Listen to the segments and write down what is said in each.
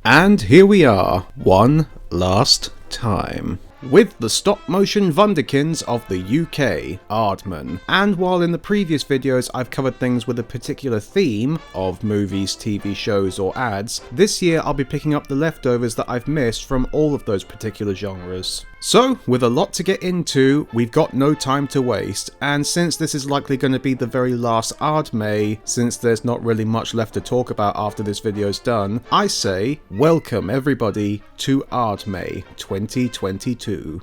And here we are, one last time, with the stop-motion wunderkinds of the UK, Aardman. And while in the previous videos I've covered things with a particular theme of movies, TV shows or ads, this year I'll be picking up the leftovers that I've missed from all of those particular genres. So, with a lot to get into, we've got no time to waste, and since this is likely going to be the very last Aardmay, since there's not really much left to talk about after this video's done, I say, welcome everybody to Aardmay 2022.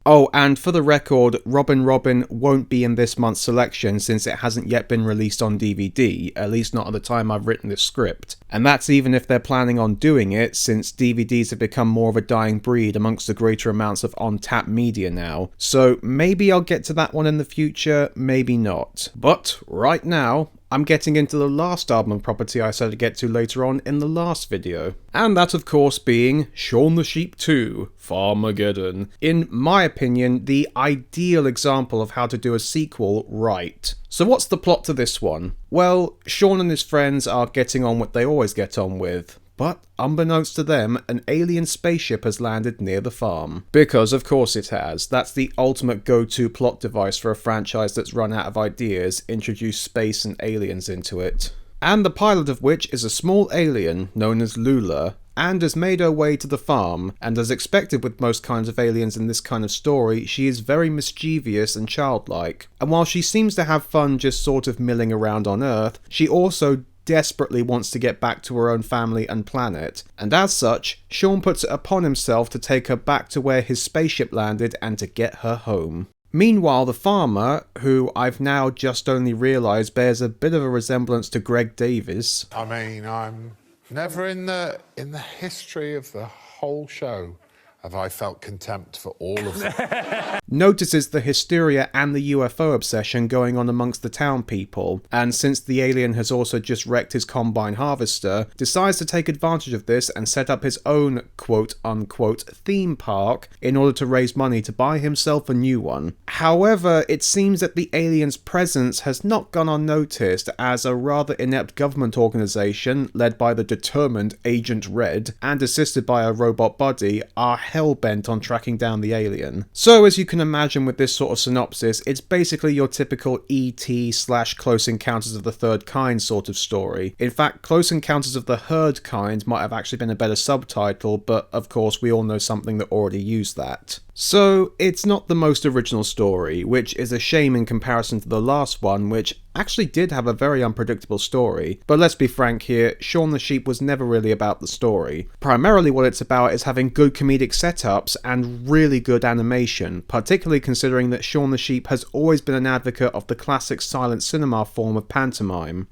Oh, and for the record, Robin won't be in this month's selection since it hasn't yet been released on DVD, at least not at the time I've written this script. And that's even if they're planning on doing it, since DVDs have become more of a dying breed amongst the greater amounts of on-tap media now. So maybe I'll get to that one in the future, maybe not. But right now, I'm getting into the last Aardman property I said to get to later on in the last video. And that of course being Shaun the Sheep 2, Farmageddon. In my opinion, the ideal example of how to do a sequel right. So what's the plot to this one? Well, Shaun and his friends are getting on what they always get on with. But, unbeknownst to them, an alien spaceship has landed near the farm. Because, of course it has. That's the ultimate go-to plot device for a franchise that's run out of ideas, introduce space and aliens into it. And the pilot of which is a small alien known as Lula, and has made her way to the farm, and as expected with most kinds of aliens in this kind of story, she is very mischievous and childlike. And while she seems to have fun just sort of milling around on Earth, she also desperately wants to get back to her own family and planet, and as such, Shaun puts it upon himself to take her back to where his spaceship landed and to get her home. Meanwhile, the farmer, who I've now just only realised bears a bit of a resemblance to Greg Davies. I mean, I'm never in the history of the whole show have I felt contempt for all of them. Notices the hysteria and the UFO obsession going on amongst the town people, and since the alien has also just wrecked his combine harvester, decides to take advantage of this and set up his own quote-unquote theme park in order to raise money to buy himself a new one. However, it seems that the alien's presence has not gone unnoticed, as a rather inept government organisation, led by the determined Agent Red, and assisted by a robot buddy, are hell-bent on tracking down the alien. So as you can imagine with this sort of synopsis, it's basically your typical ET/Close Encounters of the Third Kind sort of story. In fact, Close Encounters of the Herd Kind might have actually been a better subtitle, but of course we all know something that already used that. So, it's not the most original story, which is a shame in comparison to the last one, which actually did have a very unpredictable story. But let's be frank here, Shaun the Sheep was never really about the story. Primarily what it's about is having good comedic setups and really good animation, particularly considering that Shaun the Sheep has always been an advocate of the classic silent cinema form of pantomime.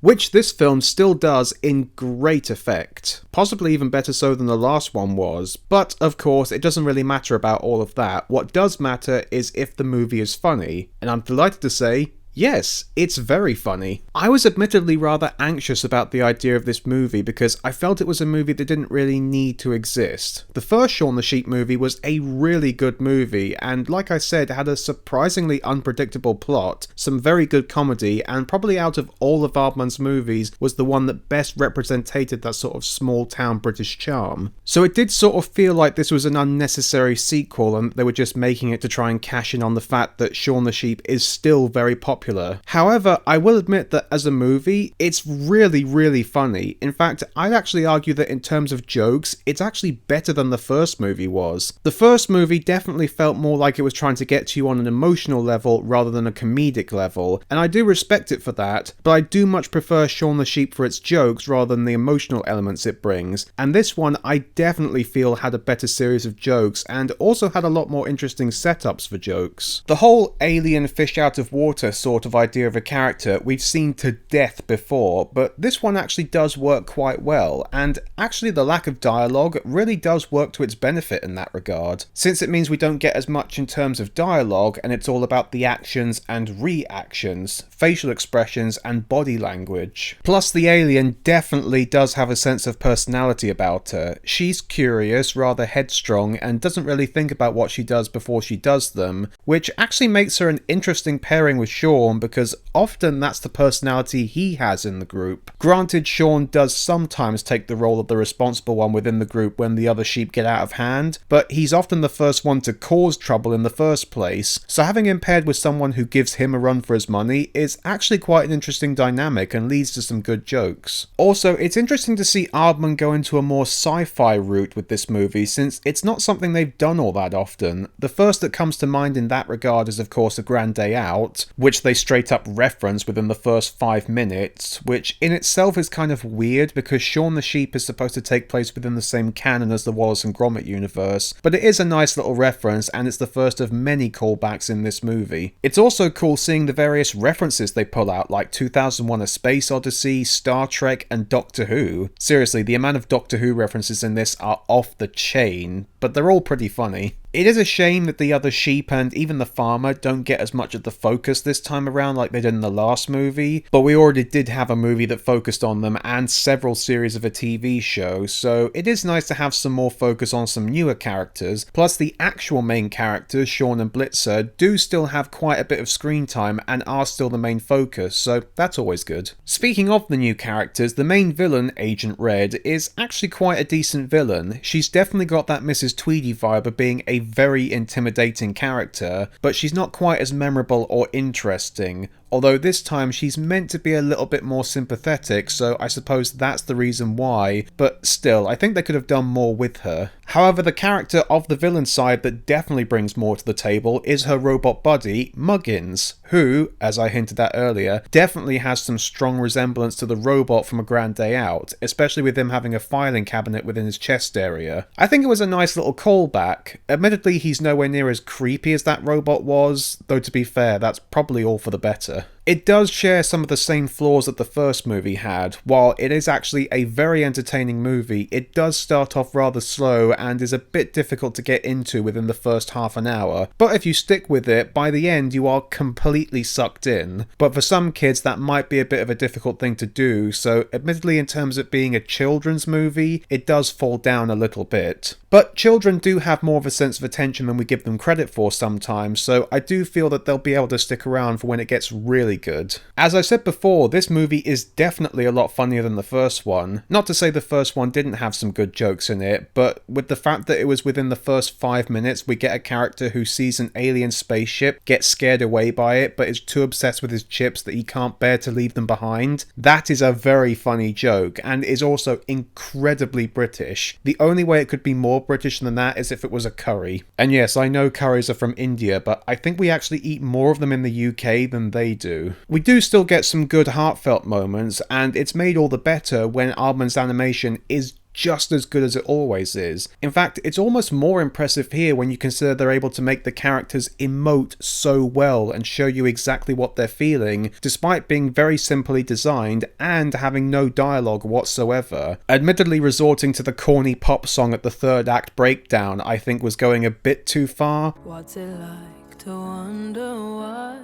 Which this film still does in great effect. Possibly even better so than the last one was, but of course it doesn't really matter about all of that. What does matter is if the movie is funny, and I'm delighted to say, yes, it's very funny. I was admittedly rather anxious about the idea of this movie because I felt it was a movie that didn't really need to exist. The first Shaun the Sheep movie was a really good movie and, like I said, had a surprisingly unpredictable plot, some very good comedy, and probably out of all of Aardman's movies was the one that best represented that sort of small town British charm. So it did sort of feel like this was an unnecessary sequel and they were just making it to try and cash in on the fact that Shaun the Sheep is still very popular. However, I will admit that as a movie, it's really funny. In fact, I'd actually argue that in terms of jokes, it's actually better than the first movie was. The first movie definitely felt more like it was trying to get to you on an emotional level rather than a comedic level, and I do respect it for that, but I do much prefer Shaun the Sheep for its jokes rather than the emotional elements it brings, and this one I definitely feel had a better series of jokes and also had a lot more interesting setups for jokes. The whole alien fish out of water sort sort of idea of a character we've seen to death before, but this one actually does work quite well, and actually the lack of dialogue really does work to its benefit in that regard, since it means we don't get as much in terms of dialogue and it's all about the actions and reactions, facial expressions and body language. Plus the alien definitely does have a sense of personality about her. She's curious, rather headstrong, and doesn't really think about what she does before she does them, which actually makes her an interesting pairing with Shaun because often that's the personality he has in the group. Granted, Shaun does sometimes take the role of the responsible one within the group when the other sheep get out of hand, but he's often the first one to cause trouble in the first place, so having him paired with someone who gives him a run for his money is actually quite an interesting dynamic and leads to some good jokes. Also, it's interesting to see Aardman go into a more sci-fi route with this movie, since it's not something they've done all that often. The first that comes to mind in that regard is of course A Grand Day Out, which they straight up reference within the first 5 minutes, which in itself is kind of weird because Shaun the Sheep is supposed to take place within the same canon as the Wallace and Gromit universe, but it is a nice little reference and it's the first of many callbacks in this movie. It's also cool seeing the various references they pull out, like 2001: A Space Odyssey, Star Trek and Doctor Who. Seriously, the amount of Doctor Who references in this are off the chain, but they're all pretty funny. It is a shame that the other sheep and even the farmer don't get as much of the focus this time around like they did in the last movie, but we already did have a movie that focused on them and several series of a TV show, so it is nice to have some more focus on some newer characters, plus the actual main characters, Shaun and Blitzer, do still have quite a bit of screen time and are still the main focus, so that's always good. Speaking of the new characters, the main villain, Agent Red, is actually quite a decent villain. She's definitely got that Mrs. Tweedy vibe of being a very intimidating character, but she's not quite as memorable or interesting, although this time she's meant to be a little bit more sympathetic, so I suppose that's the reason why, but still, I think they could have done more with her. However, the character of the villain side that definitely brings more to the table is her robot buddy, Muggins, who, as I hinted at earlier, definitely has some strong resemblance to the robot from A Grand Day Out, especially with him having a filing cabinet within his chest area. I think it was a nice little callback. Admittedly, he's nowhere near as creepy as that robot was, though to be fair, that's probably all for the better. It does share some of the same flaws that the first movie had. While it is actually a very entertaining movie, it does start off rather slow and is a bit difficult to get into within the first half an hour, but if you stick with it, by the end you are completely sucked in. But for some kids that might be a bit of a difficult thing to do, so admittedly in terms of being a children's movie, it does fall down a little bit. But children do have more of a sense of attention than we give them credit for sometimes, so I do feel that they'll be able to stick around for when it gets really good. As I said before, this movie is definitely a lot funnier than the first one. Not to say the first one didn't have some good jokes in it, but with the fact that it was within the first 5 minutes we get a character who sees an alien spaceship, gets scared away by it, but is too obsessed with his chips that he can't bear to leave them behind. That is a very funny joke, and is also incredibly British. The only way it could be more British than that is if it was a curry. And yes, I know curries are from India, but I think we actually eat more of them in the UK than they do. We do still get some good heartfelt moments, and it's made all the better when Aardman's animation is just as good as it always is. In fact, it's almost more impressive here when you consider they're able to make the characters emote so well and show you exactly what they're feeling, despite being very simply designed and having no dialogue whatsoever. Admittedly, resorting to the corny pop song at the third act breakdown I think was going a bit too far. What's it like to wonder why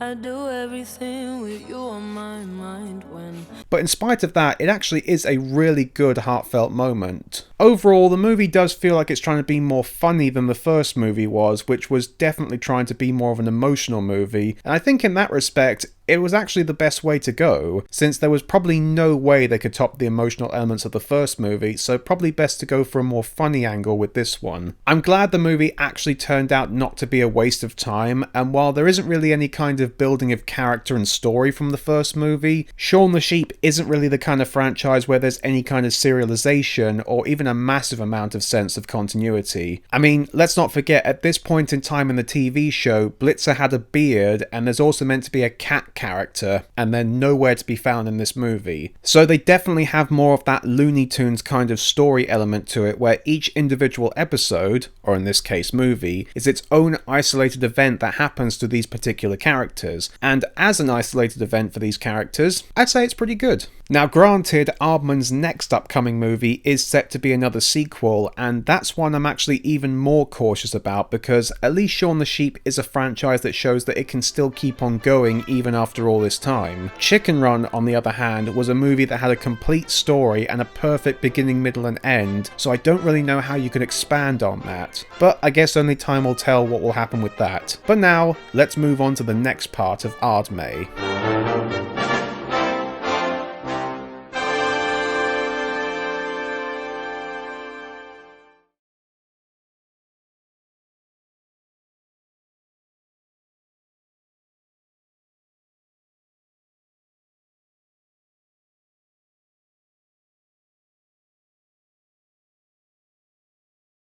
I do everything with you on my mind when... But in spite of that, it actually is a really good heartfelt moment. Overall, the movie does feel like it's trying to be more funny than the first movie was, which was definitely trying to be more of an emotional movie, and I think in that respect, it was actually the best way to go, since there was probably no way they could top the emotional elements of the first movie, so probably best to go for a more funny angle with this one. I'm glad the movie actually turned out not to be a waste of time, and while there isn't really any kind of building of character and story from the first movie, Shaun the Sheep isn't really the kind of franchise where there's any kind of serialization or even a massive amount of sense of continuity. I mean, let's not forget, at this point in time in the TV show, Blitzer had a beard, and there's also meant to be a cat character, and they're nowhere to be found in this movie. So they definitely have more of that Looney Tunes kind of story element to it, where each individual episode, or in this case movie, is its own isolated event that happens to these particular characters. And as an isolated event for these characters, I'd say it's pretty good. Now granted, Aardman's next upcoming movie is set to be another sequel, and that's one I'm actually even more cautious about, because at least Shaun the Sheep is a franchise that shows that it can still keep on going even after all this time. Chicken Run, on the other hand, was a movie that had a complete story and a perfect beginning, middle and end, so I don't really know how you can expand on that. But I guess only time will tell what will happen with that. But now, let's move on to the next part of Aardmay.